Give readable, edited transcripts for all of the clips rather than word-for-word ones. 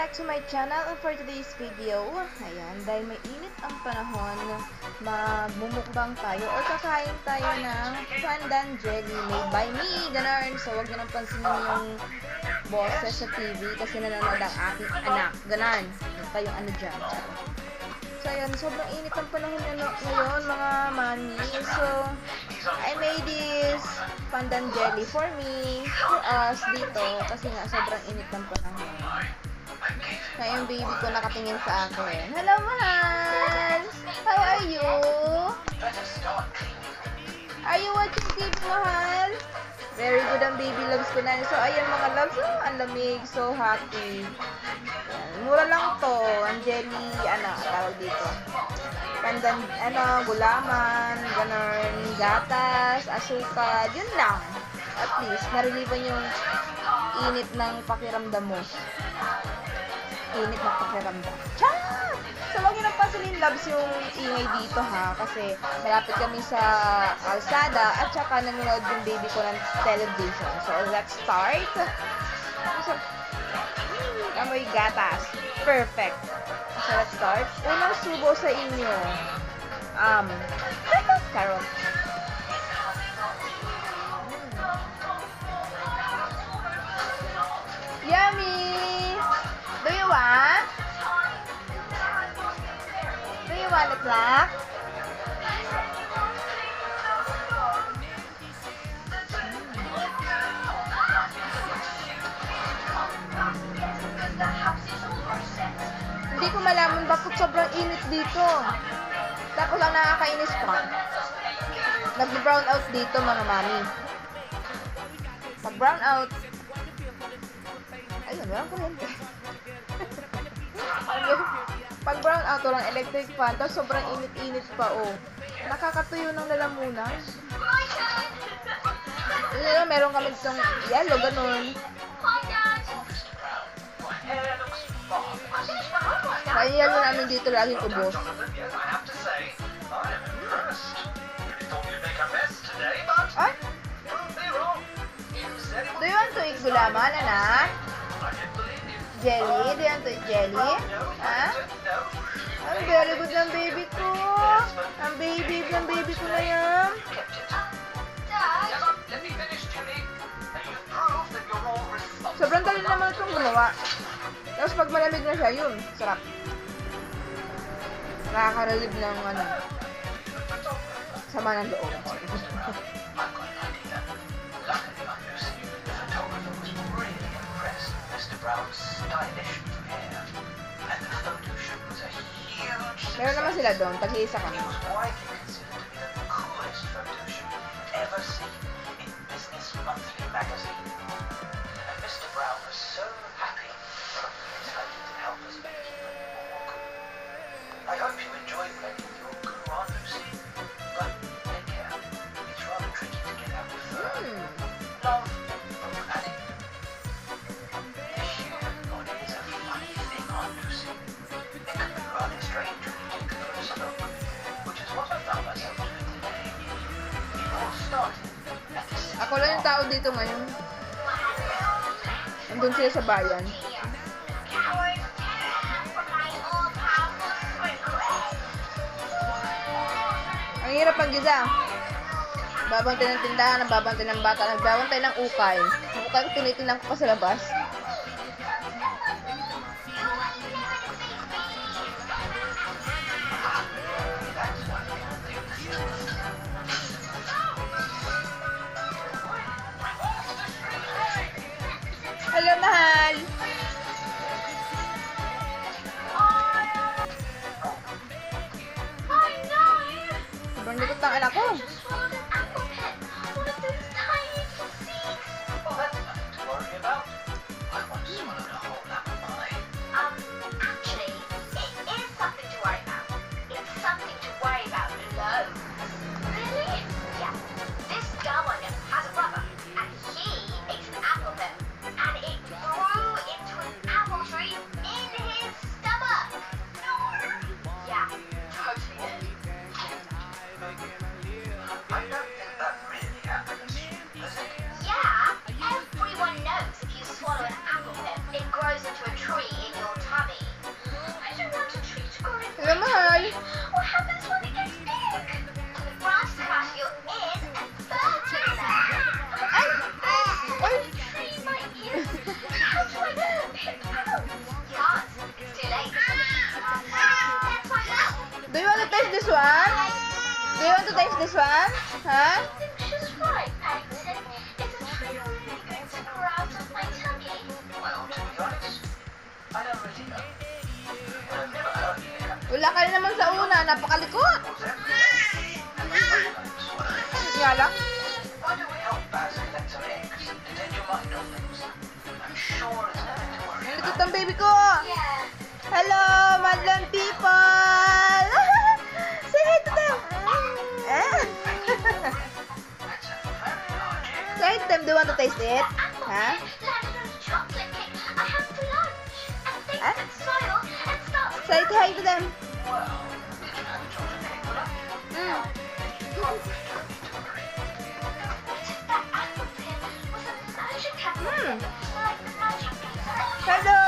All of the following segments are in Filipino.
back to my channel, and for today's video, ayan, dahil may init ang panahon, magmumukbang tayo o kakain tayo ng pandan jelly made by me, ganun. So, huwag nyo nang pansinin yung boses sa TV kasi nanonood ang aking anak, ganun. Ito yung ano dyan. So, ayan, sobrang init ang panahon ngayon, mga mami. So, I made this pandan jelly for me, for us dito, kasi nga sobrang init ng panahon. Kaya yung baby ko nakatingin sa akin. Hello, mahal! How are you? Are you watching TV, mahal? Very good ang baby loves ko na. So, ayan mga loves, ang lamig, so happy. Ayan, mura lang to. Ang jelly, tawag dito. Pandan, gulaman, ganun, gatas, asukal, yun lang. At least, nariliban yung init ng pakiramdam mo. Init ng pakiramdam. Tiyan! So, wag nyo nang pansinin, loves, yung ingay dito, ha? Kasi, malapit kami sa kalsada at saka nanonood yung baby ko ng television. So, let's start. So, amoy gatas. Perfect. So, let's start. Unang subo sa inyo. Carrot. Yummy! Do you want? Do you want it, Black? Hindi ko malaman bakit sobrang init dito. Tapos ang nakakainis pa, nag-brown out dito, mga mami. Pag-brown out, ayun, walang kuryente. Pag brown out, walang electric fan, tapos sobrang init-init pa, oh. Nakakatuyo ng lalamunan. Meron kami itong yellow, ganun. Kaya yellow namin dito laging ubos. Ah? Do you want to eat gulaman, anak? Jelly? Do you want to eat jelly? Ha? Ang very good ng baby ko. Ang baby ko na yan. Sobrang dali naman itong gumawa. Tapos pag malamig na siya, yun, sarap. Nakaka-relieve ng sama ng loob. Meron naman sila doon, tag-iisa kami. I hope you enjoy playing with your guru, Aunt Lucy. But take care. It's rather tricky to get out with love, but panic. The human body is a funny thing, Aunt Lucy. It can be rather strange when you take a closer look, which is what I found myself doing today. It all started at the Ako lang yung tao dito ngayon. Nandun sila sa bayan. Ang hirap mag-isa. Babantay ng tindahan, babantay ng bata, nagbabantay ng ukay. Ang ukay ko tinitingnan ko pa sa labas. Hello, mahal! Sobrang likot ng anak ko. Do you want to taste this one? Huh? She's right, Paddington. Is the tree really going to grow out of my tummy? Well, to be honest, I don't really know. I've never heard of it. Wala ka rin naman sa una. Napakalikot. Nga lang. Why don't we help Baz collect some eggs to take your mind off things? I'm sure it's nothing to worry Nandito about. ang baby ko. Yeah. Hello, madlang people. Say hi to them. That's a very large egg. Say hi to them. Do you want to taste it? Apple Huh? cake, lavender chocolate cake. I have for lunch. And things Huh? that soil and start to Say hi to them. Well, did you have chocolate cake for lunch? Mm. You don't need to worry. What if that apple pin was a magic apple Hmm. pin? Like the magic pizza? Hello.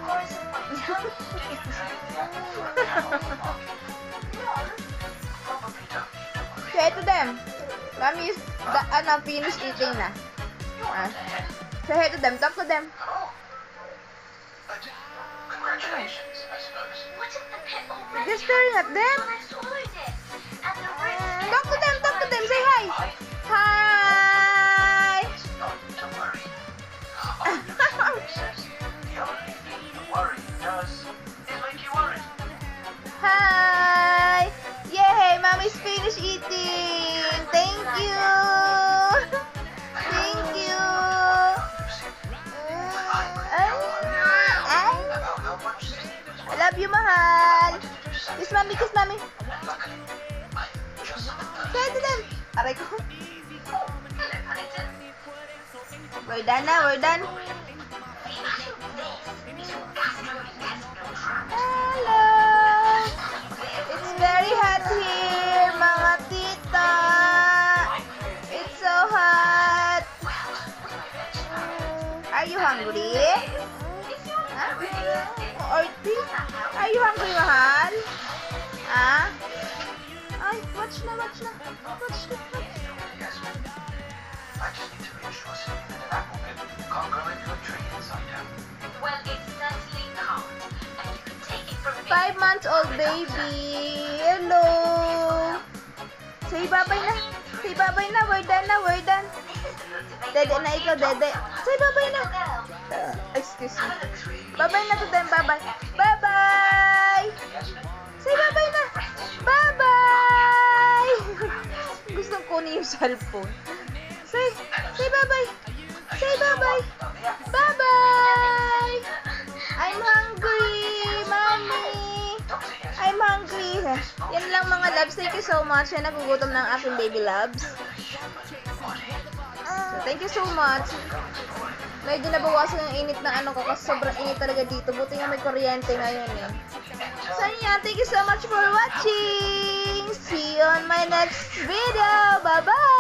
Or is it my tongue? Did you trade the apple for a cow on the market? No. Probably don't need to worry. Say hi to them. Mommy is finished eating na. You're Ah. on ahead. Say hi to them. Talk to them. Oh. But congratulations, I suppose. What if the pit already Just staring at them. when I swallowed it? And the risk Talk to them. Talk to them. Say hi. I Hi. it's not to worry. He says the only thing worry does is make you worried. Hi. Yay, Mommy's finished eating. Thank you. Thank you. About how much Steve is I worth. love you, mahal. Wanted to do something. Kiss mommy, kiss mommy. Luckily, I'm just Say hi to them. Aray ko. Hello, Paddington. We're done na, we're done. Hello. It's very hot here, mga tita. It's so hot. Are you hungry? Huh? Or are you hungry, mahal? Ah? Ay, watch na, watch na. Watch na. Yes, I just need to reassure Cindy that an apple pip can't grow into a tree inside out. Well, it certainly can't. And you can take it from me. 5-month-old baby. Hello. Say bye-bye na. Say bye-bye na. We're done na. We're done. This is the look to make Dede na ikaw, Dede. Say bye-bye na. Excuse me. Bye-bye na to them. Bye-bye. Bye-bye. Say bye-bye na. Bye-bye. Gustong kunin yung cellphone. Say bye-bye. Say bye-bye. Bye-bye. I'm hungry, mommy. I'm hungry. Yan lang mga loves. Thank you so much. Yan nagugutom ng aking baby loves. So, thank you so much. Medyo nabawasan yung init ng ano ko kasi sobrang init talaga dito. Buti nga may kuryente ngayon eh. So yan, thank you so much for watching. See you on my next video. Bye-bye.